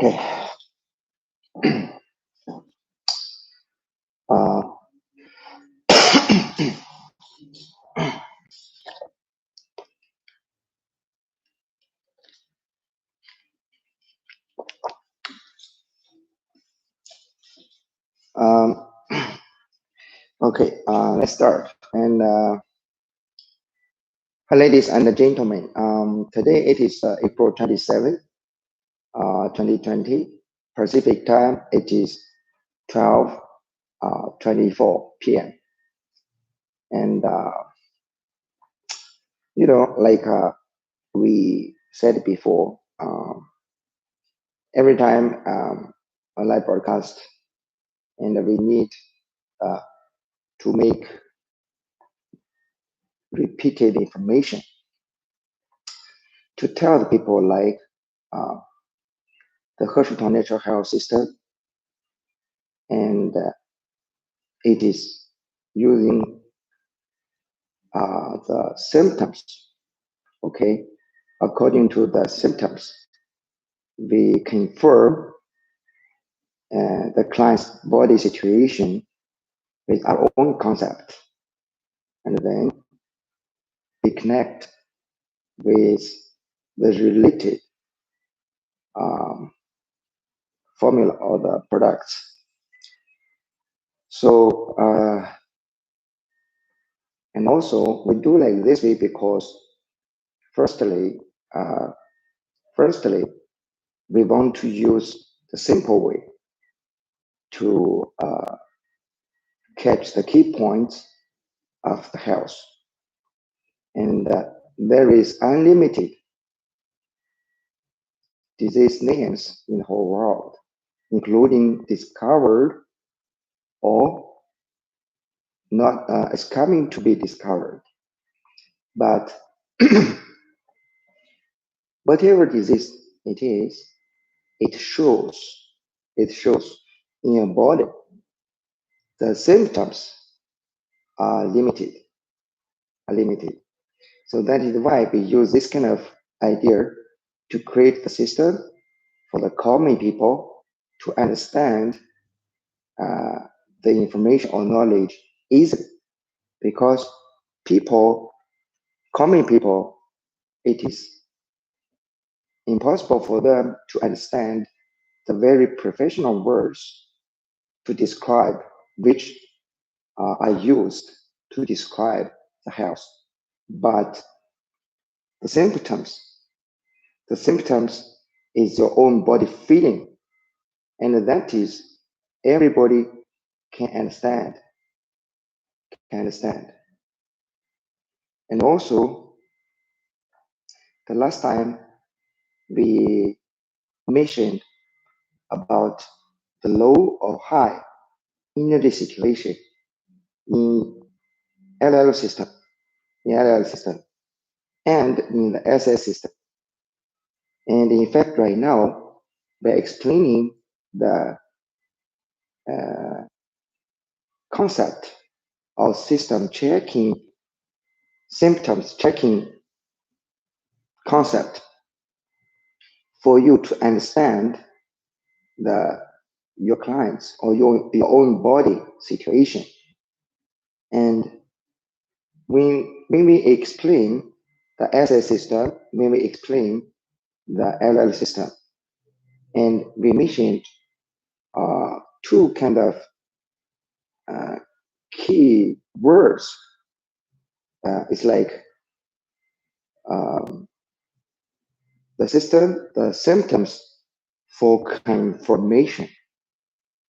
Okay. Uh, um, okay, let's start. And ladies and gentlemen, today it is April 27th, 2020. Pacific time, it is 12:24 p.m. And, like we said before, every time a live broadcast, and we need uh, to make repeated information to tell the people like uh, the Hersheytown Natural Health System, and it is using the symptoms. Okay, according to the symptoms, we confirm the client's body situation with our own concept, and then we connect with the related um, formula or the products. So, and also we do like this way because firstly, uh, firstly, we want to use the simple way to catch the key points of the health. And there is unlimited disease names in the whole world, including discovered or not is coming to be discovered. But whatever disease it is, it shows in your body. The symptoms are limited, So that is why we use this kind of idea to create the system for the common people to understand the information or knowledge easily. Because common people, it is impossible for them to understand the very professional words to describe which are used to describe the health. But the symptoms is your own body feeling, and that is everybody can understand. And also, the last time we mentioned about the low or high energy situation in LL system, and in the SS system. And in fact, right now, we're explaining the uh, concept of symptoms checking concept for you to understand your clients or your own body situation. And when we explain the SS system, when we explain the LL system, and we mentioned two kind of key words. It's like um, the symptoms for confirmation,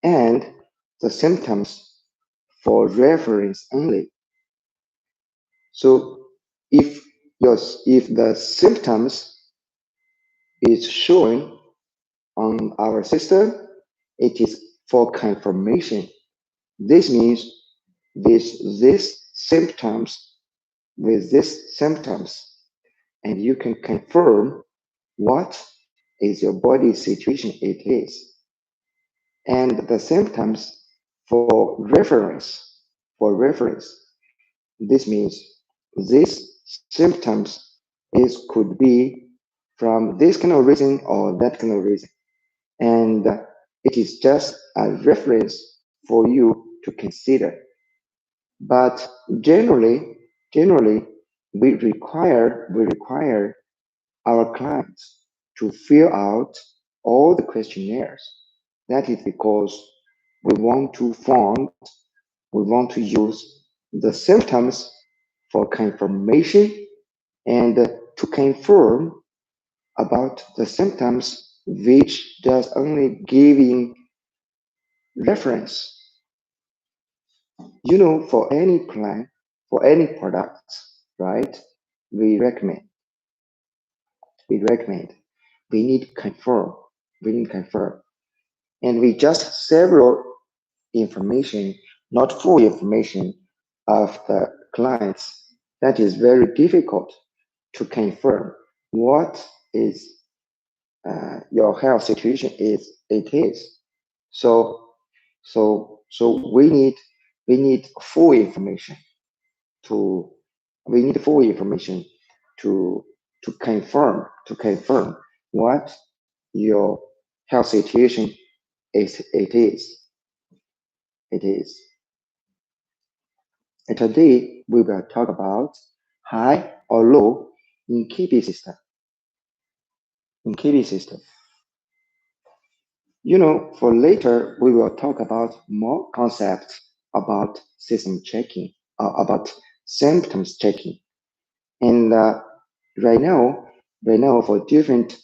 and the symptoms for reference only. So if the symptoms is showing on our system, it is for confirmation. This means this symptoms with these symptoms, and you can confirm what is your body situation it is. And the symptoms for reference, this means these symptoms could be from this kind of reason or that kind of reason. and it is just a reference for you to consider. But generally, we require our clients to fill out all the questionnaires. That is because we want to use the symptoms for confirmation and to confirm about the symptoms which does only giving reference. For any plan, for any products, right? We recommend, we recommend, we need confirm, we need confirm. And we just several information, not full information of the clients. That is very difficult to confirm what is your health situation is. So we need full information to we need full information to confirm what your health situation it is. And today we will talk about high or low in KB system. In KB system, for later we will talk about more concepts about system checking, about symptoms checking, and right now, for different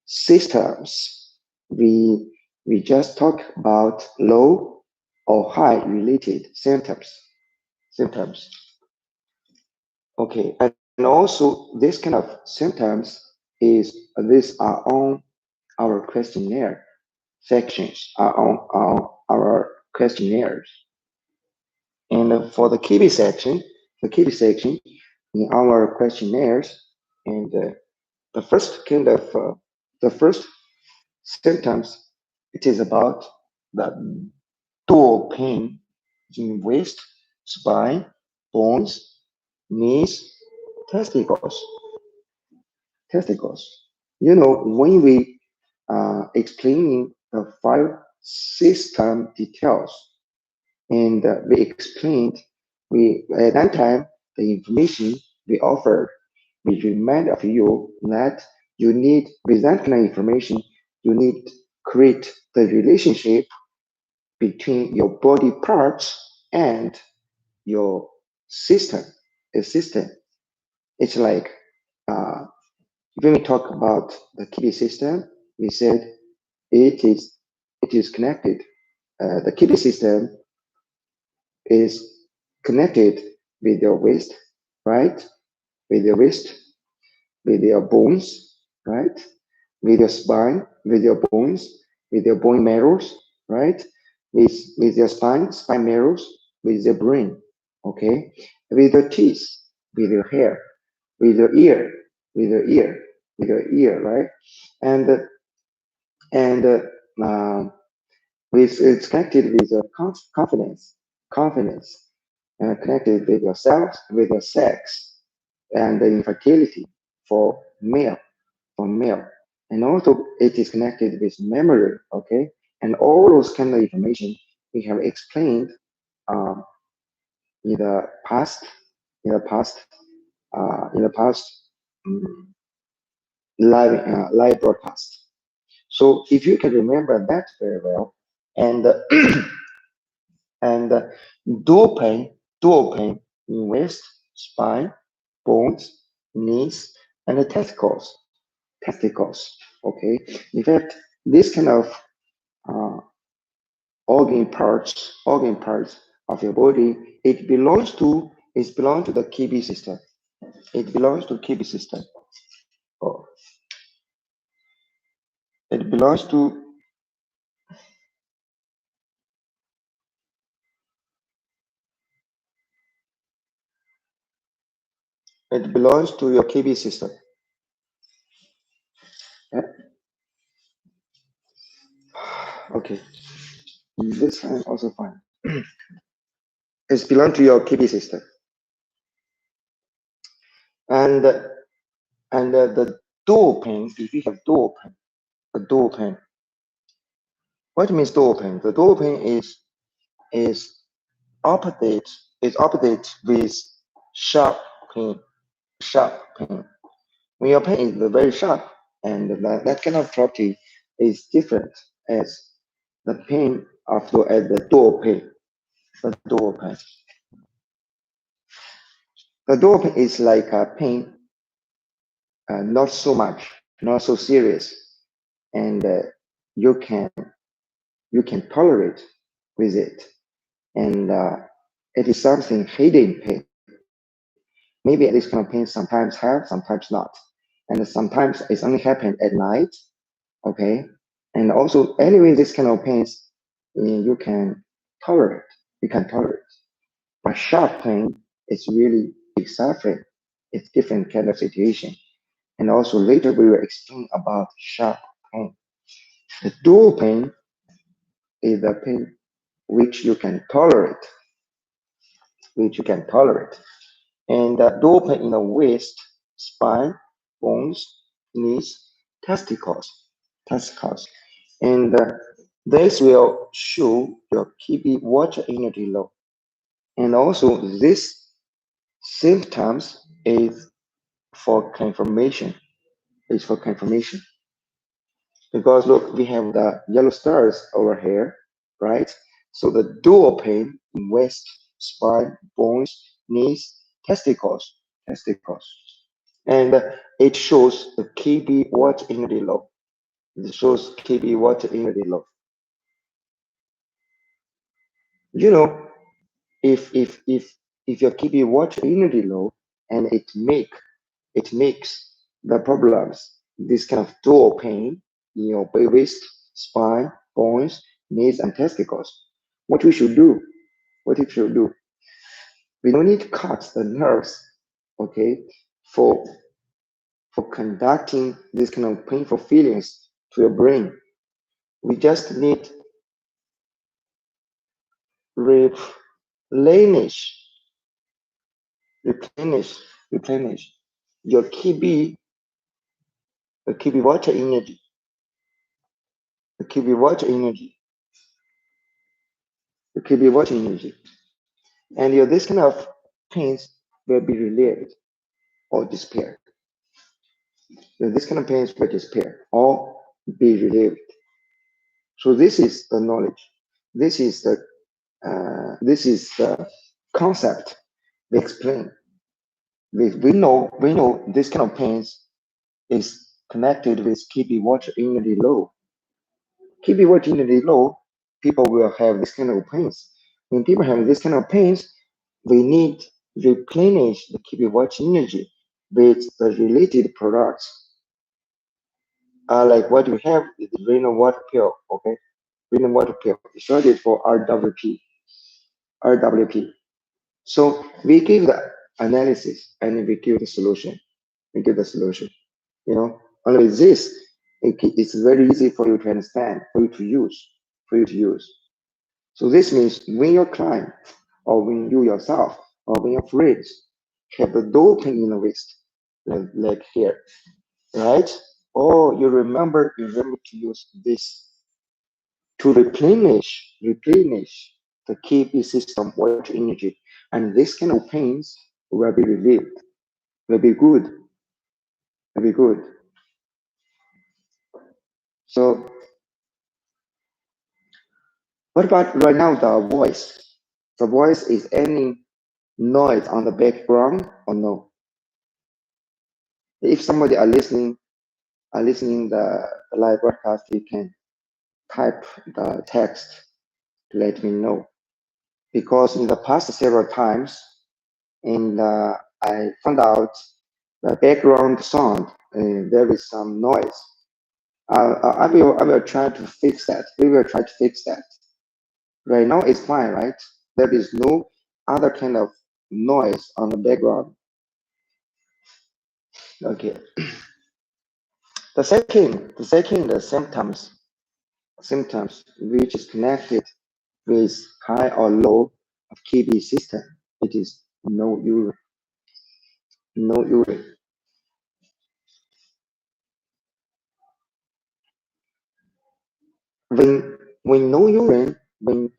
systems, we just talk about low or high related symptoms. Okay, and also this kind of symptoms these are on our questionnaire sections, are on our questionnaires. And for the KB section in our questionnaires, and the first symptoms, it is about the dual pain in waist, spine, bones, knees, testicles. Testicles. When we explaining the five system details, and we explained, we at that time the information we offered, we remind of you that you need, with that kind of information, you need create the relationship between your body parts and your system. A system. It's like uh, when we talk about the kidney system, we said it is it is connected. The kidney system is connected with your waist, right? With your wrist, with your bones, right? With your spine, with your bones, with your bone marrows, right? With your spine marrows, with your brain, okay? With your teeth, with your hair, with your ear, with your ear, with your ear, right? And and with it's connected with your confidence, connected with yourself, with your sex, and the infertility for male, for male. And also it is connected with memory, okay? And all those kind of information we have explained um, in the past, in the past, in the past um, live broadcast. So if you can remember that very well, and and dual pain in waist, spine, bones, knees, and the testicles. Okay, in fact, this kind of uh, organ parts of your body, it belongs to the KB system. It belongs to KB system. Oh, it belongs to it belongs to your KB system. Yeah? Okay, this time also fine. It's belong to your KB system, and the dual pain. If you have dual pain, a dual pain. What means dual pain? The dual pain is opposite with sharp pain. Sharp pain. When your pain is very sharp, and that kind of property is different as the pain of the dual pain. The dual pain. The dual pain is like a pain, not so much, not so serious, and you can tolerate with it, and it is something hidden pain. Maybe this kind of pain sometimes have, sometimes not, and sometimes it's only happen at night. Okay, and also anyway, this kind of pains you can tolerate. You can tolerate, but sharp pain is really big suffering. It's different kind of situation, and also later we will explain about sharp pain. The dual pain is the pain which you can tolerate, which you can tolerate. And dual pain in the waist, spine, bones, knees, testicles, testicles. And this will show your kidney water energy low. And also this symptoms is for confirmation, is for confirmation. Because look, we have the yellow stars over here, right? So the dual pain in waist, spine, bones, knees, testicles, testicles. And it shows the KB water energy low. It shows KB water energy low. You know, if your KB water energy low and it makes the problems, this kind of dual pain in your waist, spine, bones, knees, and testicles. What we should do? What we should do? We don't need to cut the nerves, okay, for conducting this kind of painful feelings to your brain. We just need replenish, replenish, replenish your KB water energy, the KB water energy, the KB water energy. And your this kind of pains will be relieved or disappear. This kind of pains will disappear or be relieved. So this is the knowledge. This is the concept we explain. We know this kind of pains is connected with KB water energy low. KB water energy low, people will have this kind of pains. When people have this kind of pains, we need replenish the KB water energy with the related products. Like what we have is the renal water pill, okay? Renal water pill. It's shorted for RWP. RWP. So we give the analysis and we give the solution. We give the solution. You know, only with this, it's very easy for you to understand, for you to use, for you to use. So this means when your client or when you yourself or when your friends have the doping in the wrist, like here, right? Or you remember to use this to replenish the KB system water energy, and this kind of pains will be relieved, will be good, will be good. So what about right now the voice? The voice is any noise on the background or no? If somebody are listening the live broadcast, you can type the text to let me know. Because in the past several times, and I found out the background sound, there is some noise. I will try to fix that. We will try to fix that. Right now it's fine, right? There is no other kind of noise on the background. Okay. The symptoms which is connected with high or low of KB system. It is no urine, no urine. when no urine, when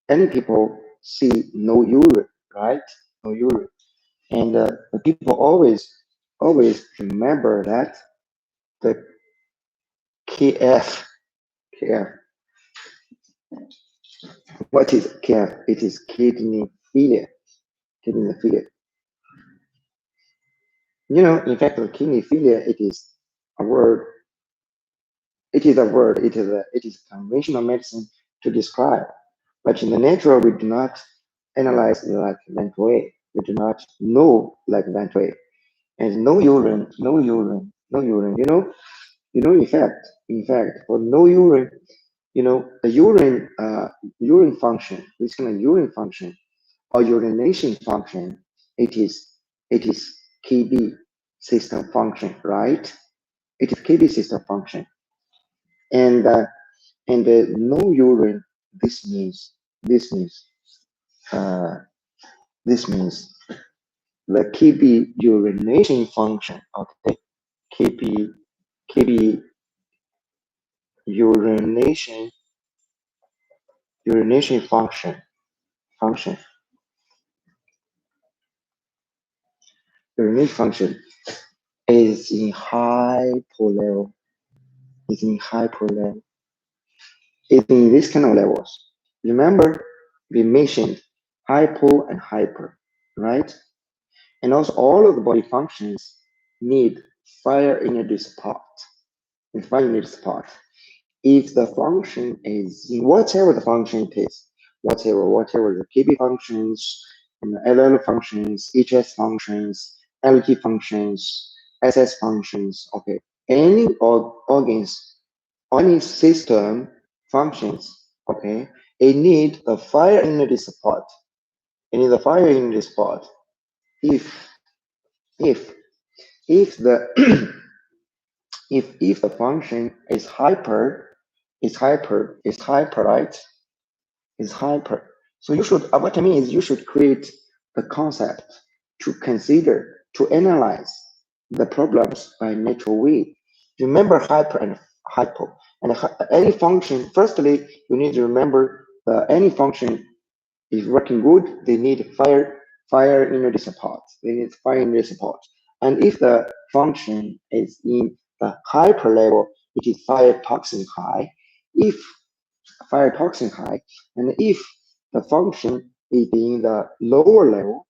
any people see no urine, right? No urine, and the people always remember that the KF KF. What is KF? It is kidney failure. Kidney failure. In fact, the kidney failure, it is a word. It is a word. It is conventional medicine to describe. But in the natural, we do not analyze like that way. We do not know like that way. And no urine, no urine, no urine. In fact, for no urine, the urine function, this kind of urine function or urination function, it is KB system function, right? It is KB system function, and no urine. This means this means uh, this means the KB urination function. Okay, KB KB urination urination function urination function is in hypo level. Is in hypo level. Is in this kind of levels. Remember, we mentioned hypo and hyper, right? And also all of the body functions need fire energy support. And fire energy support. If the function is whatever the function it is, whatever the KB functions, and the LL functions, HS functions, LT functions, SS functions, okay, any organs, any system functions, okay, it need the fire energy support. It need the fire energy support. If if if the if the function is hyper, right? Is hyper. So you should, what I mean is you should create the concept to consider, to analyze the problems by natural way. Remember hyper and hypo. And any function, firstly, you need to remember any function is working good, they need fire energy support. They need fire energy support. And if the function is in the hyper level, it is fire toxin high. If fire toxin high, and if the function is in the lower level,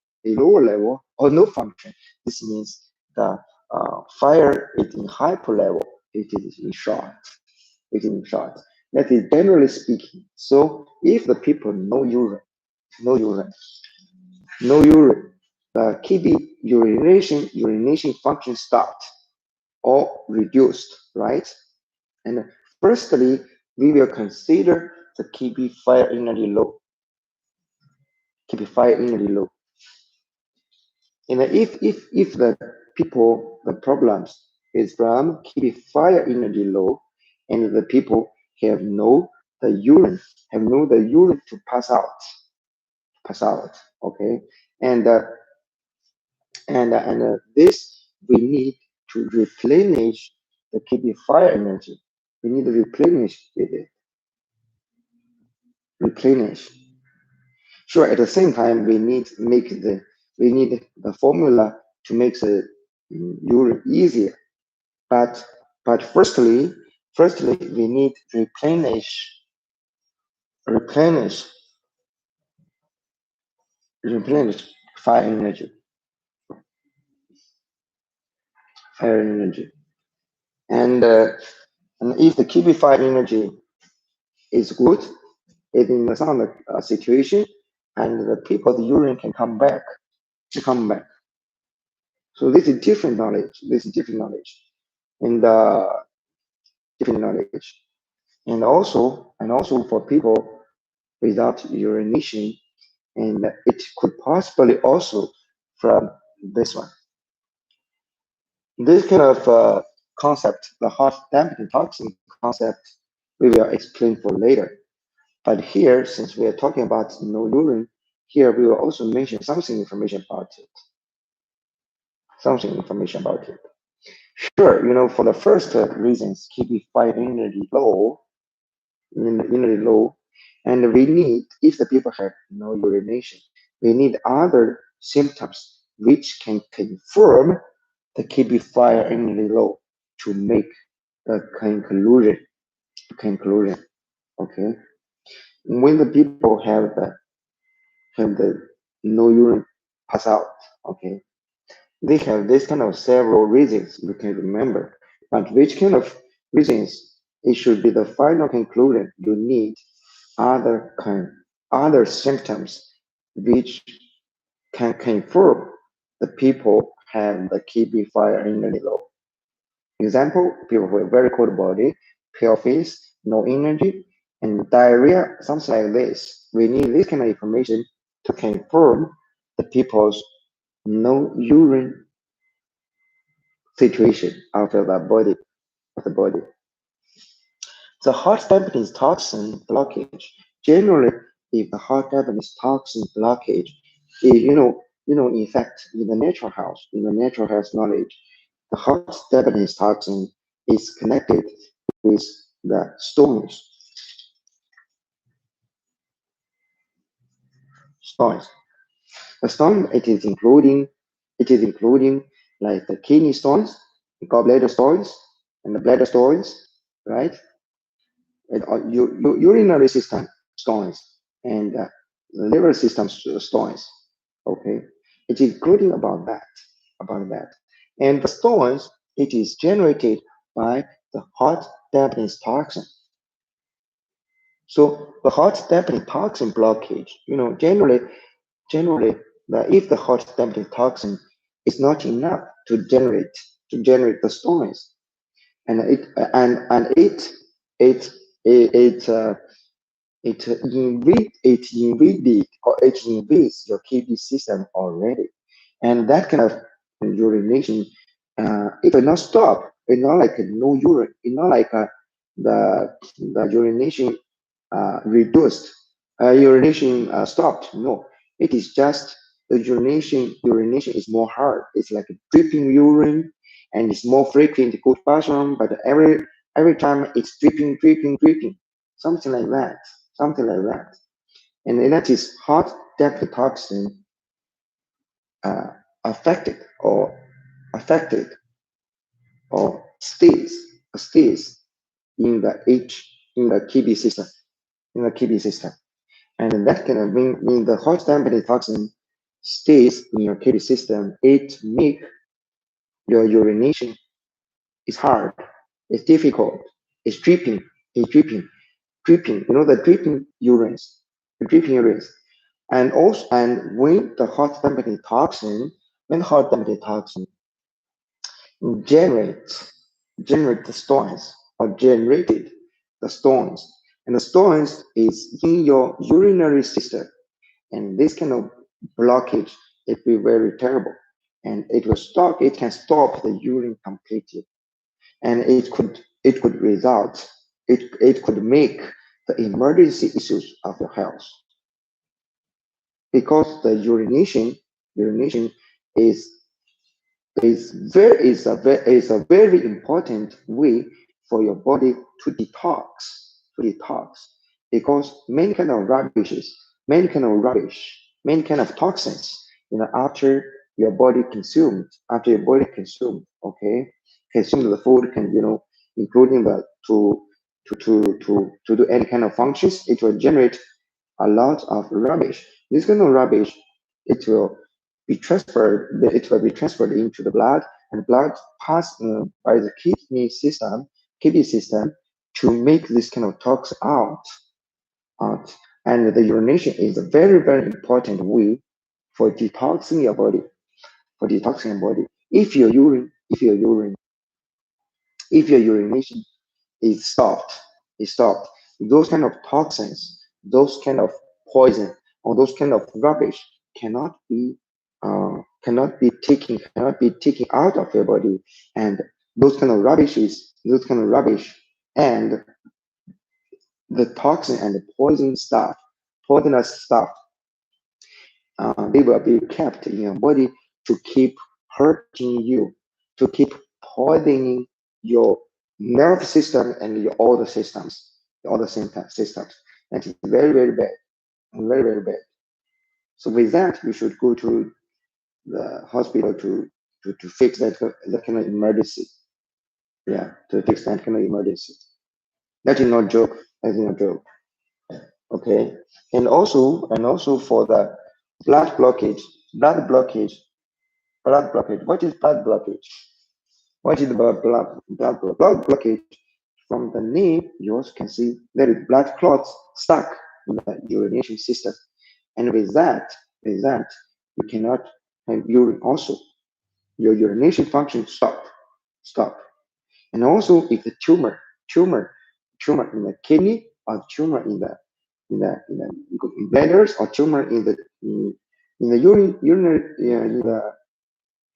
or no function, this means the fire is in hyper level, it is in short. It is in short. That is generally speaking. So if the people no urine, no urine, the kidney urination function stopped or reduced, right? And firstly, we will consider the kidney fire energy low. Keep fire energy low. And if the people, the problems is from keep fire energy low, and the people the urine, have no the urine to pass out, okay, and this we need to replenish the keep fire energy. We need to replenish with it, replenish. Sure, at the same time, we need the formula to make the urine easier. But firstly, we need replenish, replenish fire energy, fire energy, and if the keep fire energy is good, it in some situation, and the people the urine can come back, to come back. So this is different knowledge. This is different knowledge, and different knowledge. And also for people without urination, and it could possibly also from this one. This kind of concept, the hot damping toxin concept, we will explain for later. But here, since we are talking about no urine, here we will also mention something information about it. Something information about it. Sure, for the first reasons, keep fire energy low. urinary low, and we need, if the people have no urination, we need other symptoms which can confirm the KB5 urinary low to make a conclusion. Conclusion. Okay. When the people have the no urine pass out, okay, they have this kind of several reasons you can remember. But which kind of reasons? It should be the final conclusion. You need other other symptoms which can confirm the people have the KB5 urinary low. Example, people with very cold body, pale face, no energy, and diarrhea, something like this. We need this kind of information to confirm the people's no urine situation out of the body. The heart Japanese toxin blockage. Generally, if the heart Japanese toxin blockage, in fact, in the natural health knowledge, the heart Japanese toxin is connected with the stones. Stones. The stone it is including like the kidney stones, the gallbladder stones, and the bladder stones, right? And urinary system stones and liver system stones. Okay, it is including about that, and the stones it is generated by the heart dampening toxin. So the heart dampening toxin blockage, generally, if the heart dampening toxin is not enough to generate the stones, and it it it invades your kidney system already, and that kind of urination, it will not stop. It's not like no urine. It's not like the urination reduced, urination stopped. No, it is just the urination is more hard. It's like dripping urine, and it's more frequent to go to bathroom. But every time it's dripping, something like that, something like that. And that is heart depth toxin uh, affected or affected or stays in the kidney system, in the kidney system. And that can mean when the hot dampening toxin stays in your kidney system, it make your urination is hard, it's difficult, it's dripping. The dripping urines. And also, and when the hot dampening toxin generates generate the stones or generated the stones, and the stones is in your urinary system, and this kind of blockage it will be very terrible, and it can stop the urine completely, and it could make the emergency issues of your health, because the urination is is a very important way for your body to detox, because many kind of toxins, after your body consumed, okay, consume the food, can including the to do any kind of functions, it will generate a lot of rubbish. This kind of rubbish, it will it will be transferred into the blood, and blood pass by the kidney system to make this kind of toxin out. And the urination is a very, very important way for detoxing your body, If your urination is stopped, those kind of toxins, those kind of poison, or those kind of rubbish cannot be taken out of your body, and those kind of rubbish and the toxin and the poisonous stuff, they will be kept in your body to keep hurting you, to keep poisoning your nerve system and your other systems. all the systems. That is very, very bad, very, very bad. So with that, you should go to the hospital to fix that kind of emergency. Yeah, to fix that kind of emergency. That is not joke. That is not joke. Okay. And also for the blood blockage, blood blockage, blood blockage. What is blood blockage? What is the blood blockage? From the name, you also can see there is blood clots stuck in the urination system. And with that, you cannot have urine also. Your urination function stop. And also if the tumor, tumor in the kidney or tumor in the bladders or tumor in the in the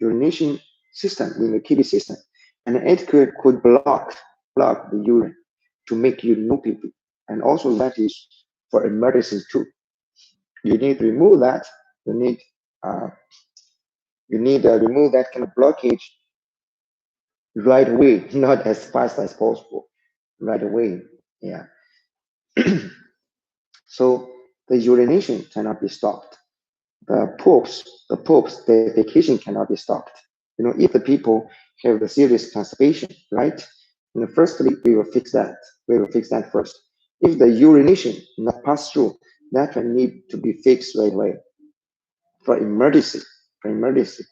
urination system, in the kidney system, and it could block the urine to make you no pee. And also that is for emergencies too. You need to remove that. You need uh, you need to remove that kind of blockage right away, not as fast as possible. Right away, yeah. So the urination cannot be stopped. The poops, the vacation cannot be stopped. If the people have the serious constipation, right? Firstly, we will fix that. We will fix that first. If the urination not pass through, that will need to be fixed right away for emergency. For emergency,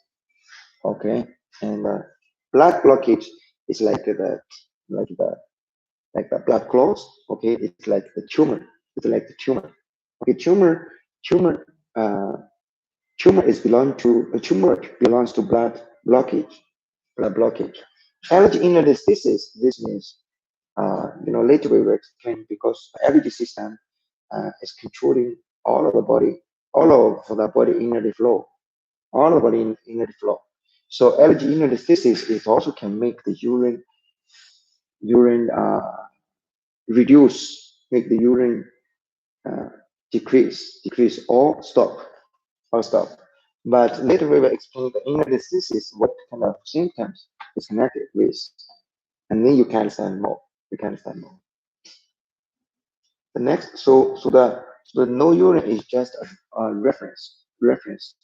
okay. And blood blockage is like the like the blood clots. Okay, it's like the tumor. It's like the tumor. Okay, tumor. Uh, tumor belongs to blood blockage. Allergy inner this means, later we will explain, because the allergy system is controlling all of the body, all of the body inner flow, all of the body inner flow. So allergy inner is also can make the urine make the urine uh, decrease or stop. But later we will explain the inner diseases, what kind of symptoms is connected with, and then you can understand more. You can understand more. The next, so the no urine is just a reference. Reference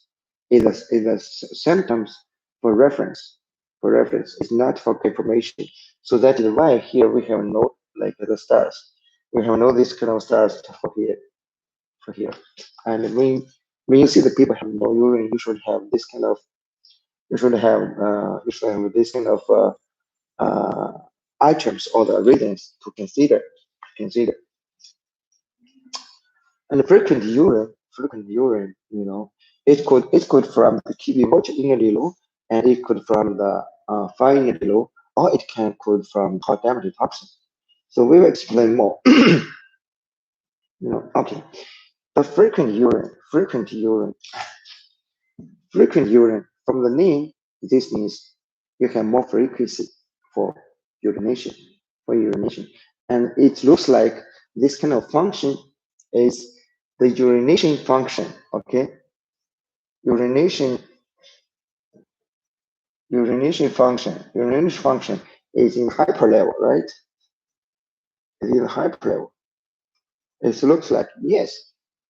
is a symptoms for reference. For reference, it's not for confirmation. So that is why here we have no like the stars. We have no this kind of stars for here. And when you see the people have no urine, you should have this kind of uh, items or the reasons to consider. And frequent urine, it could from the TB watch inner low, and it could from the fire inner low, or it could from hot temperature toxin. So we will explain more. Okay. The frequent urine. From the name, this means you have more frequency for urination, and it looks like this kind of function is the urination function. Okay, urination urination function is in hyper level, right? It's in hyper level. It looks like, yes.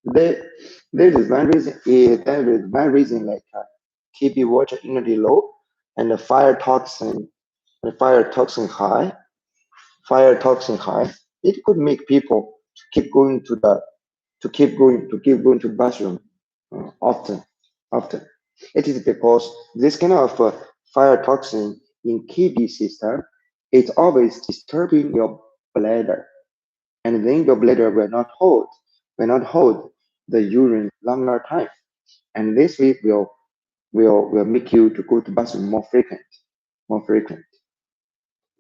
There, there is one reason. Like TB water energy low, and the high. Fire toxin high. It could make people keep going to bathroom often. Often, it is because this kind of fire toxin in kidney system, it's always disturbing your bladder, and then your bladder will not hold the urine longer time, and this will make you to go to bathroom more frequent.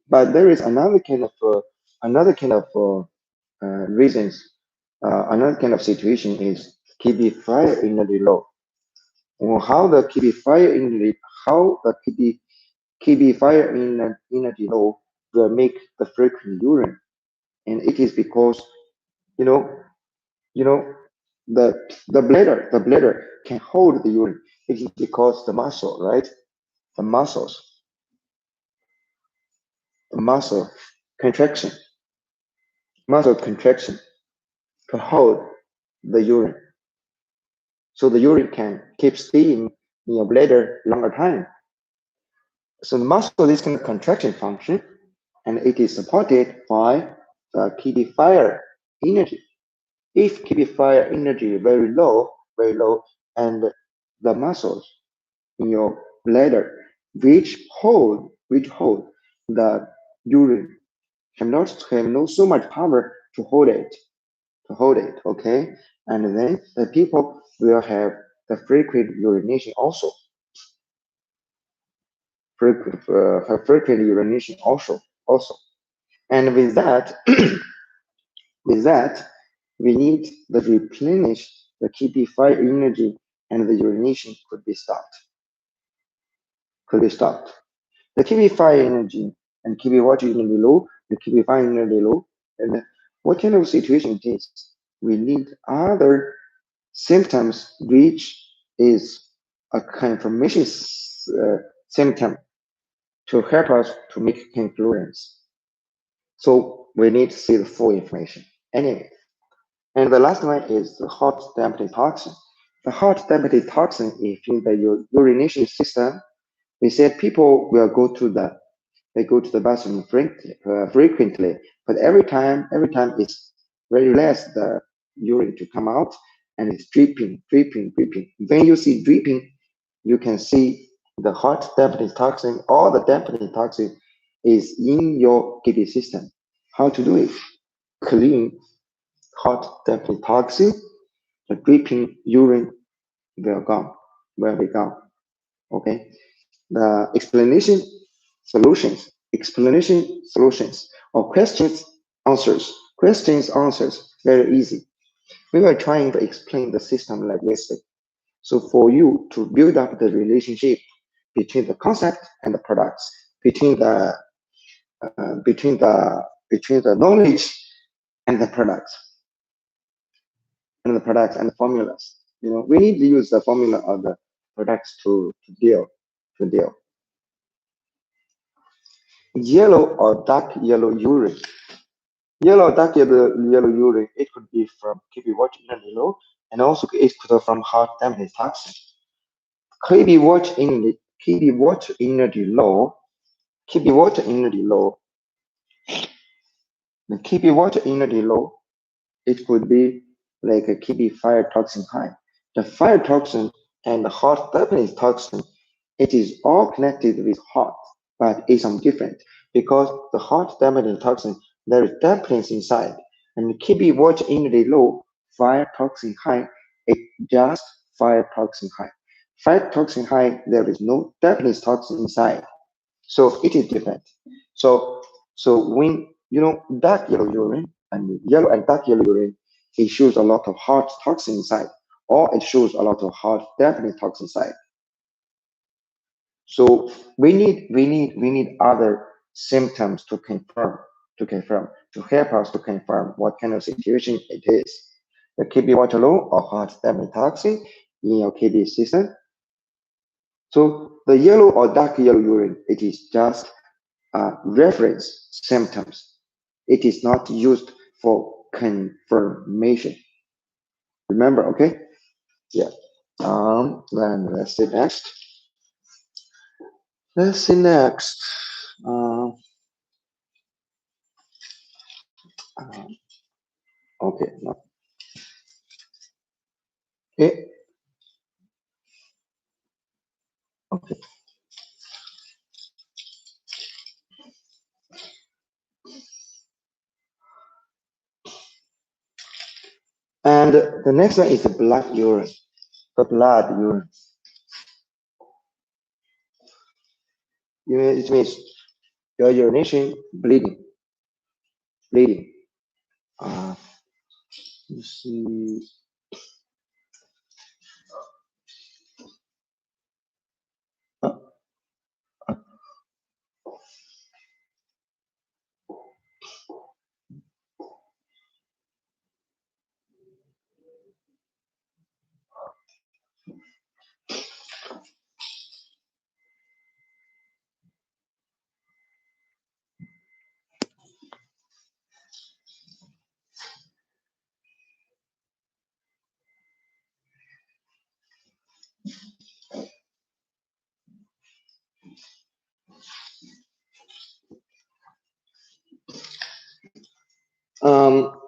But there is reasons. Another kind of situation is kidney fire energy low. Or how the kidney fire energy low will make the frequent urine, and it is because you know you know the the bladder can hold the urine. It is because the muscle, right? The muscle contraction muscle contraction to hold the urine. So the urine can keep staying in your bladder longer time. So the muscle is kind of contraction function, and it is supported by the Kb fire energy. If Kb fire energy is very low, and the muscles in your bladder which hold the urine have no so much power to hold it, okay? And then the people will have the frequent urination also. Have frequent urination also. And with that, with that, we need the replenish the Kp5 energy, and the urination could be stopped. The Kp5 energy and Kp water energy low, the Kp5 energy low, and what kind of situation it is? We need other symptoms which is a confirmation symptom to help us to make conclusions. So we need to see the full information. Anyway, and the last one is the hot dampening toxin. The hot dampening toxin is in the urination system. We said people will go to the bathroom frequently, but every time it's very less the urine to come out, and it's dripping. When you see dripping, you can see the hot dampening toxin or the dampening toxin is in your kidney system. How to do it? Clean hot dampening toxin, the dripping urine will be gone. Okay. The explanation solutions, or questions answers, very easy. We were trying to explain the system like this. So for you to build up the relationship between the concept and the products, between the knowledge and the products and the formulas. We need to use the formula of the products to deal. Yellow or dark yellow urine. Yellow or dark yellow urine, it could be from Kb water energy low, and also it could be from hot dampening toxin. Kb water energy, Kb water energy low, Kb water energy low, the Kb water energy low, it could be like a Kb fire toxin high. The fire toxin and the hot dampening toxin, it is all connected with hot, but it's some different, because the hot dampening toxin, there is dampness inside, and Kb water energy low, fire toxin high, it just fire toxin high. Fire toxin high, there is no dampness toxin inside, so it is different. So when dark yellow urine and yellow and dark yellow urine, it shows a lot of hot toxin inside, or it shows a lot of hot dampening toxin inside. So we need other symptoms to help us to confirm what kind of situation it is. The Kb water low or hot dampening toxin in your Kb system. So the yellow or dark yellow urine, it is just reference symptoms. It is not used for confirmation. Remember, okay? Yeah. Then let's see next. Uh, uh, okay. No. Okay. Okay. And the next one is the blood urine. The blood urine. It means your urination bleeding. Uh, you see. Uh, Um,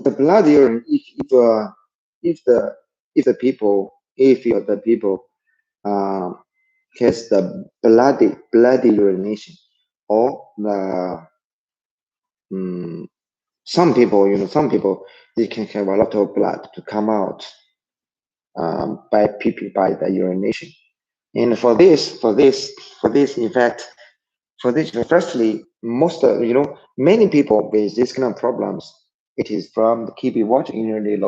the blood urine, if the if the people, if you the people uh, has the bloody urination, or the mm, some people, some people they can have a lot of blood to come out by PP by the urination. And for this, in fact, for this, firstly, many people with this kind of problems, it is from the keep water energy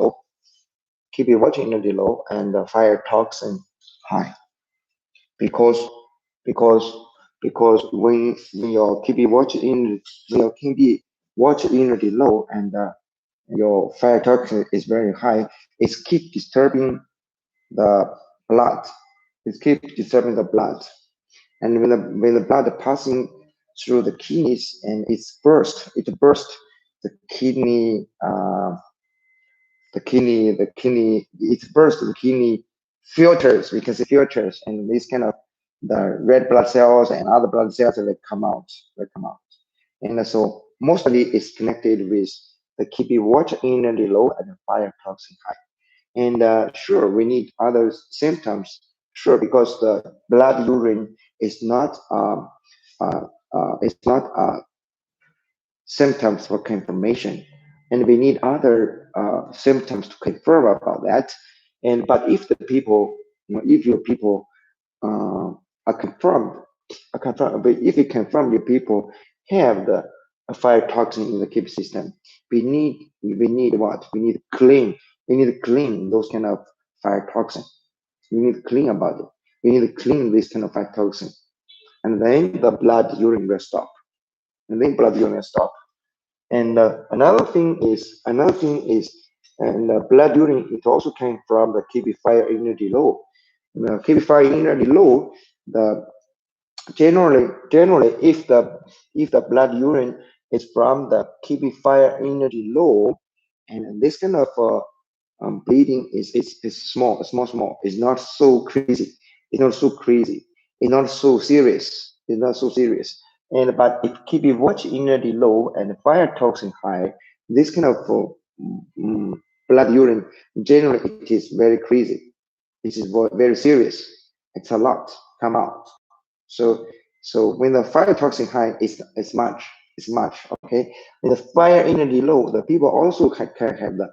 low, and the fire toxin high, because because because when your keep energy low, and your fire toxin is very high, it's keep disturbing the blood. It keep disturbing the blood, and when the blood passing through the kidneys, and it burst the kidney, it burst the kidney filters. We can see filters, and these kind of the red blood cells and other blood cells that come out. And so mostly it's connected with the kidney water energy low and the fire toxin high. And sure, we need other symptoms. Sure, because the blood urine is not symptoms for confirmation, and we need other symptoms to confirm about that. And but if the people, if your people uh, but if we confirm your people have the fire toxin in the keep system, we need what? We need to clean those kind of fire toxin. We need to clean about it. We need to clean this kind of fire toxin, and then the blood urine will stop. And then blood urine will stop. And another thing is, and blood urine, it also came from the kidney fire energy low. The kidney fire energy low, the generally, if the blood urine is from the kidney fire energy low, and this kind of bleeding is small. It's not so crazy. It's not so crazy. It's not so serious. It's not so serious. And but if kidney watch energy low and fire toxin high, this kind of mm, blood urine, generally it is very crazy. This is very serious. It's a lot come out. So so when the fire toxin high is much okay. When the fire energy low, the people also can have the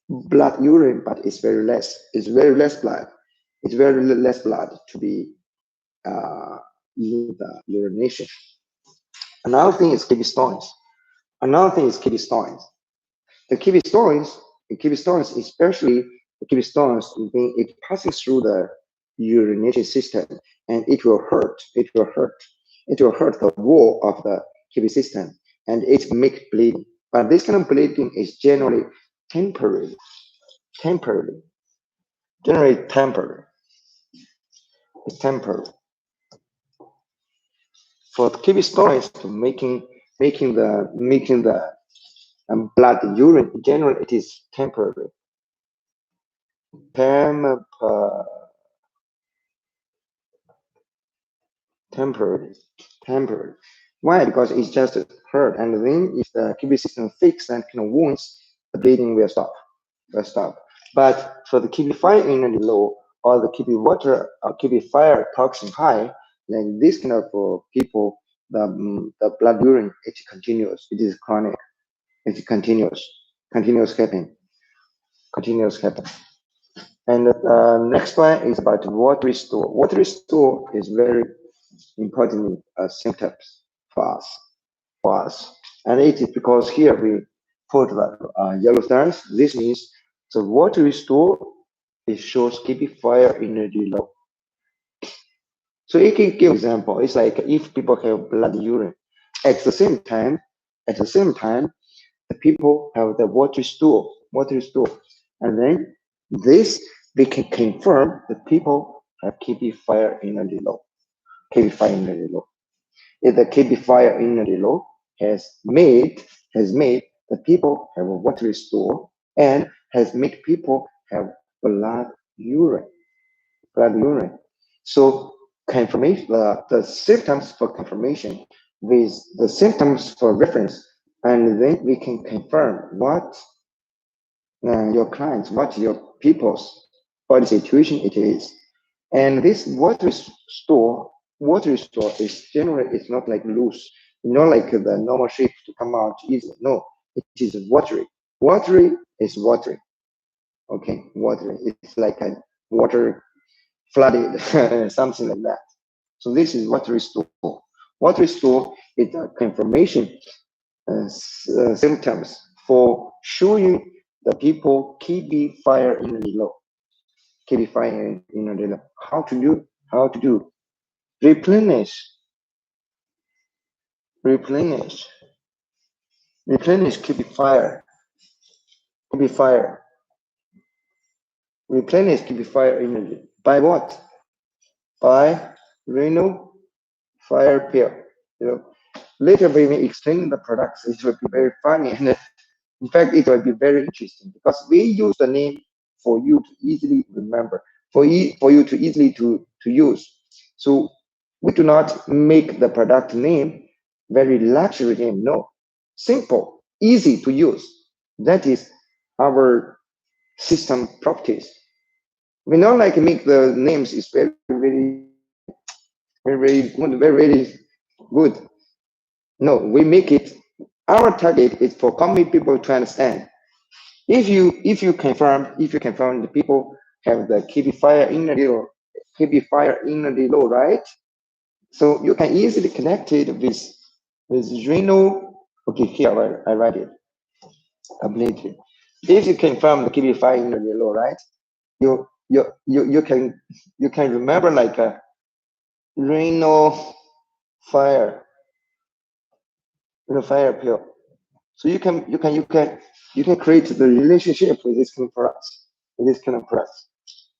blood urine, but it's very less. It's very less blood. It's very less blood to be uh, in the urination. Another thing is kidney stones. Another thing is kidney stones. The kidney stones, especially the kidney stones, when it passes through the urination system, and it will hurt. It will hurt the wall of the kidney system, and it make bleeding. But this kind of bleeding is generally temporary. Temporary. Generally temporary. It's temporary. For kidney stones to making the blood urine, in general, it is temporary. Tem, uh, temporary. Temporary. Why? Because it's just hurt, and then if the kidney system fix and kind of wounds, the bleeding will stop. But for the kidney fire energy low, or the kidney water or kidney fire toxin high, then this kind of people, the blood urine, it's continuous. It is chronic. It's continuous happen, continuous happen. And next one is about water restore. Water restore is very important symptoms for us, and it is because here we put the yellow stars. This means the water restore, it shows kidney fire energy low. So it can give example. It's like if people have blood urine, at the same time, at the same time, the people have the water store, and then this we can confirm that people have kidney fire energy low. Kidney fire energy low. If the kidney fire energy low has made the people have a water store, and has made people have blood urine blood urine. So confirmation, the symptoms for confirmation with the symptoms for reference, and then we can confirm what your clients, what your people's body situation it is. And this water store is generally, it's not like loose, not like the normal shape to come out easily. No, it is watery. Watery is watery. Okay, watery. It's like a water flooded, something like that. So this is watery store. Watery store is a confirmation symptoms for showing the people keep fire in the low, keep fire in the low. How to do? How to do? Replenish, replenish, replenish. Keep fire, replenish. Keep fire energy. By what? By renal fire pill. You know, later when we explain the products, it will be very funny, and in fact, it will be very interesting because we use the name for you to easily remember, for you to easily to use. So we do not make the product name very luxury name. No, simple, easy to use. That is our system properties. We not like make the names is very good. No, we make it. Our target is for common people to understand. If you confirm the people have the KB fire in the little right? So you can easily connect it with Reno. Okay, here I write it. Ability. If you confirm the KB fire in the little right, you can remember like a Reno fire, fire pill. So you can create the relationship with this kind of products,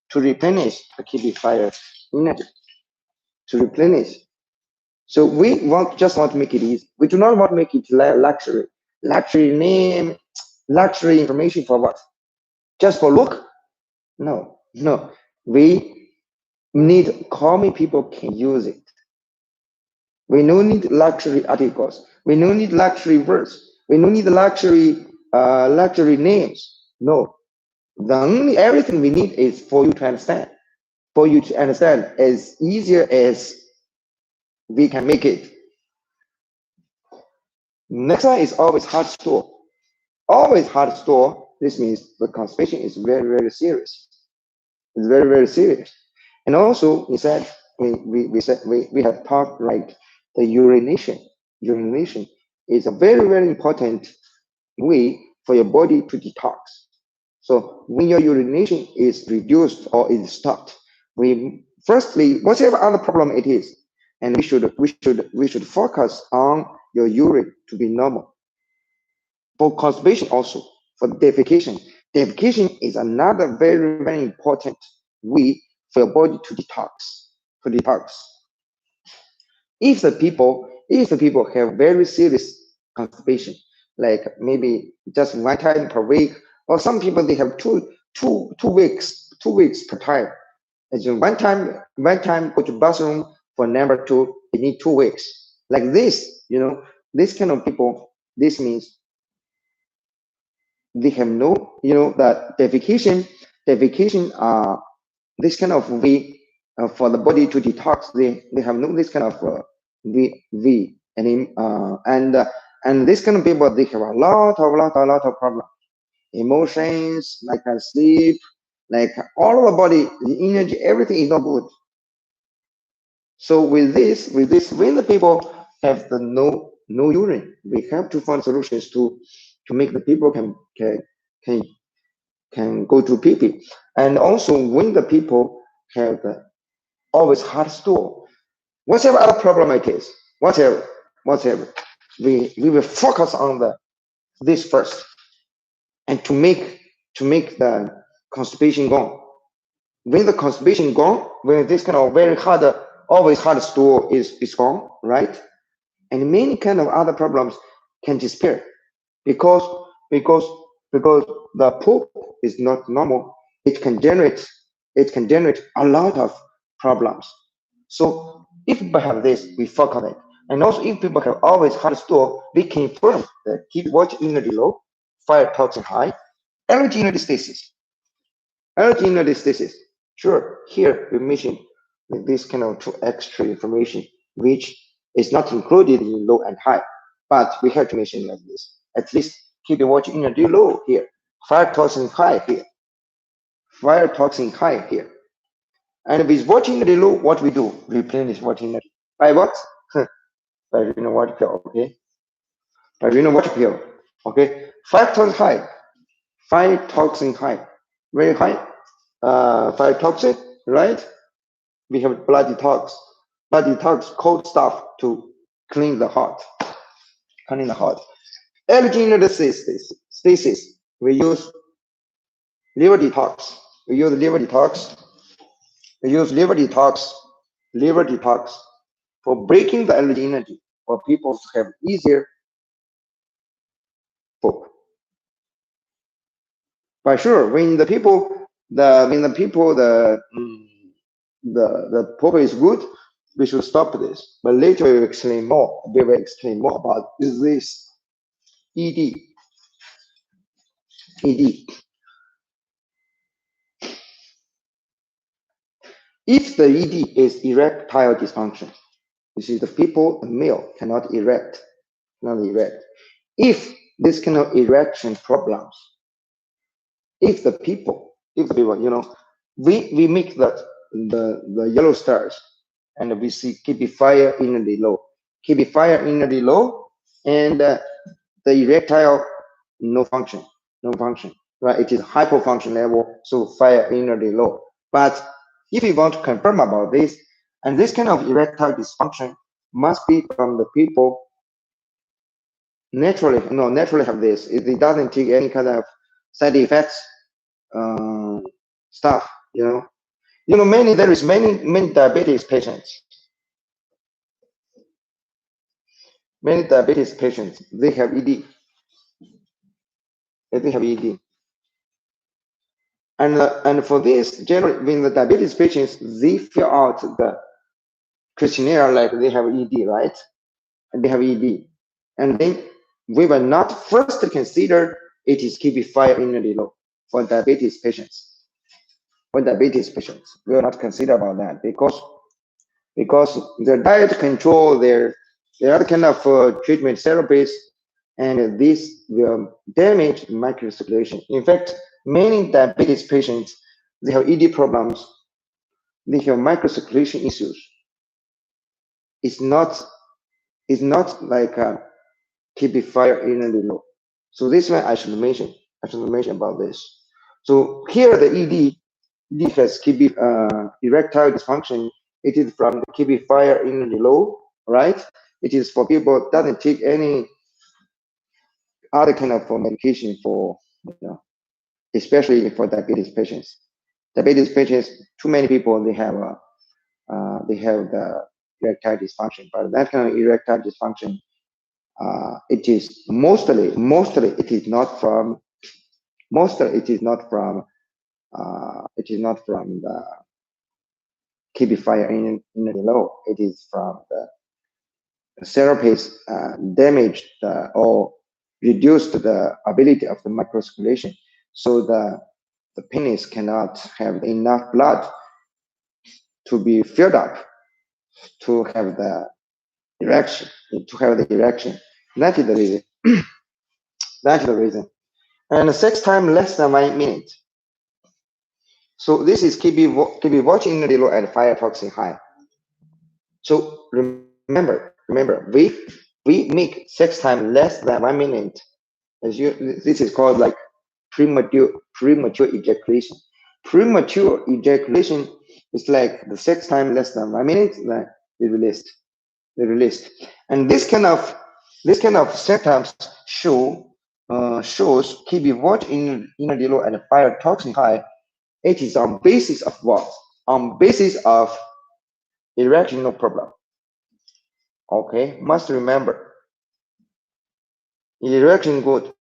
to replenish the KB fire energy, to replenish. So we just want to make it easy. We do not want to make it luxury. Luxury name, luxury information for what? Just for look? No, no. We need common people can use it. We don't need luxury articles. We don't need luxury words. We don't need luxury names. No. The only everything we need is for you to understand. For you to understand as easier as we can make it. Next one is always hard store. Always hard store. This means the constipation is very, very serious. It's very, very serious. And also, we said we have talked like the urination. Urination is a very, very important way for your body to detox. So when your urination is reduced or is stopped, we firstly, whatever other problem it is, and we should focus on your urine to be normal. For constipation also, for defecation. Defecation is another very, very important way for your body to detox. To detox. If the people have very serious constipation, like maybe just one time per week, or some people they have two weeks per time. As in one time go to bathroom for number two, they need 2 weeks. Like this, this kind of people, this means they have no, that defecation, this kind of way for the body to detox. They have no this kind of v and this kind of people, they have a lot of problems, emotions, like sleep, like all of the body, the energy, everything is not good. So with this, when the people have the no urine, we have to find solutions to make the people can go to pee. And also when the people have always hard stool, whatever other problem it is, whatever, we will focus on this first, and to make the constipation gone. When the constipation gone, when this kind of very hard, always hard stool is gone, right? And many kind of other problems can disappear, because because the poop is not normal. It can generate a lot of problems. So if people have this, we focus on it. And also, if people have always hard store, we confirm that keep watch energy low, fire toxin high, energy energy stasis. Energy energy stasis. Sure, here we mention this kind of two extra information, which is not included in low and high, but we have to mention like this. At least keep the watch energy low here, fire toxin high here, fire toxin high here. And with watch energy low, what we do? Replenish watch energy. By what? By water pill, okay? By water pill, okay? 5 times high, 5 toxin high, very high, 5 toxin, right? We have blood detox, cold stuff to clean the heart, clean the heart. Energy in the stasis, we use liver detox. We use liver detox. We use liver detox for breaking the energy for people to have easier poop. But sure, when the poop is good, we should stop this. But later we will explain more. We will explain more about this ED. If the ED is erectile dysfunction, this is the male cannot erect. If this kind of erection problems, if the people, we make the yellow stars, and we see keep fire in the low, and the erectile no function, right? It is hypofunction level, so fire in the low. But if you want to confirm about this, and this kind of erectile dysfunction must be from the people naturally have this. It doesn't take any kind of side effects stuff. There is many diabetes patients. Many diabetes patients, they have ED. They have ED. And for this, generally, when the diabetes patients, they fill out the questionnaire like they have ED, right? And they have ED. And then we will not first consider it is keeping fire energy low for diabetes patients. We will not consider about that because the diet control, their other kind of treatment therapies, and this will damage microcirculation. In fact, many diabetes patients, they have ED problems, they have microcirculation issues. It's not like keep fire energy low. So this one I should mention about this. So here the ED has erectile dysfunction. It is from the keep fire energy low, right? It is for people doesn't take any other kind of medication for, especially for diabetes patients. Too many people they have the erectile dysfunction, but that kind of erectile dysfunction, it is mostly it is not from the keep fire in the low. It is from the therapies damaged or reduced the ability of the microcirculation, so the penis cannot have enough blood to be filled up to have the erection. That is the reason. That is the reason. And 6 times less than 1 minute. So this is keep watching the low and fire toxin high. So remember, we make 6 times less than 1 minute. This is called like premature ejaculation. Premature ejaculation is like the 6 times less than 1 minute that is released. And this kind of setups shows keep watch in the low and fire toxin high. It is on basis of what? On basis of erectional problem. Okay, must remember. Erection good.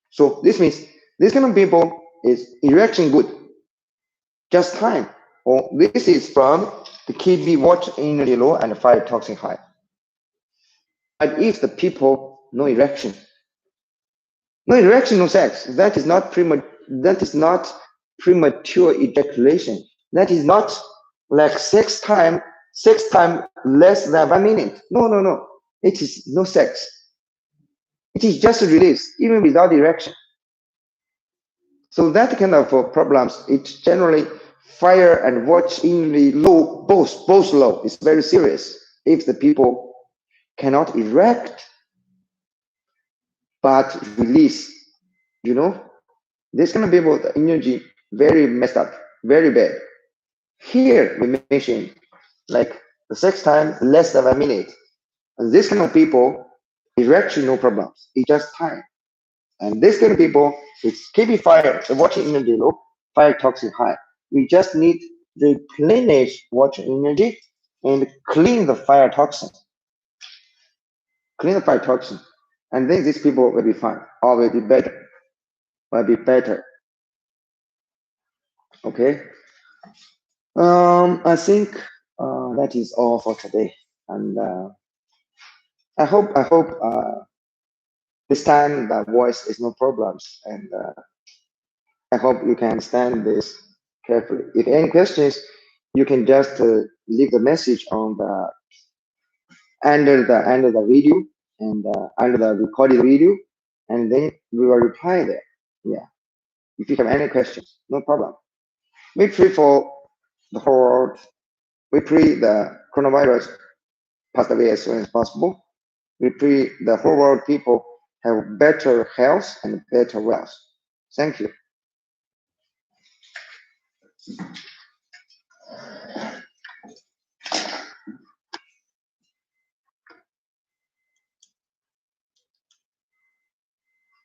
So this means this kind of people is erection good. Just time. Or this is from the Kb water energy low and fire toxin high. But if the people no erection, no sex, that is not premature ejaculation. That is not like six time less than 1 minute. No. It is no sex. It is just a release, even without erection. So that kind of problems, it's generally fire and watch in the low, both low. It's very serious if the people cannot erect but release. This kind of people, the energy very messed up, very bad. Here we mentioned like the sex time less than 1 minute. And this kind of people, erection no problems. It's just time. And this kind of people, it's Kb fire, the water energy low, fire toxin high. We just need replenish water energy and clean the fire toxin. Clean the fire toxin. And then these people will be fine, or will be better. Okay. I think that is all for today. And I hope this time the voice is no problems. And I hope you can understand this carefully. If any questions, you can just leave the message on the under the video and under the recorded video, and then we will reply there. Yeah. If you have any questions, no problem. We pray for the whole world. We pray the coronavirus pass away as soon as possible. We pray the whole world people have better health and better wealth. Thank you.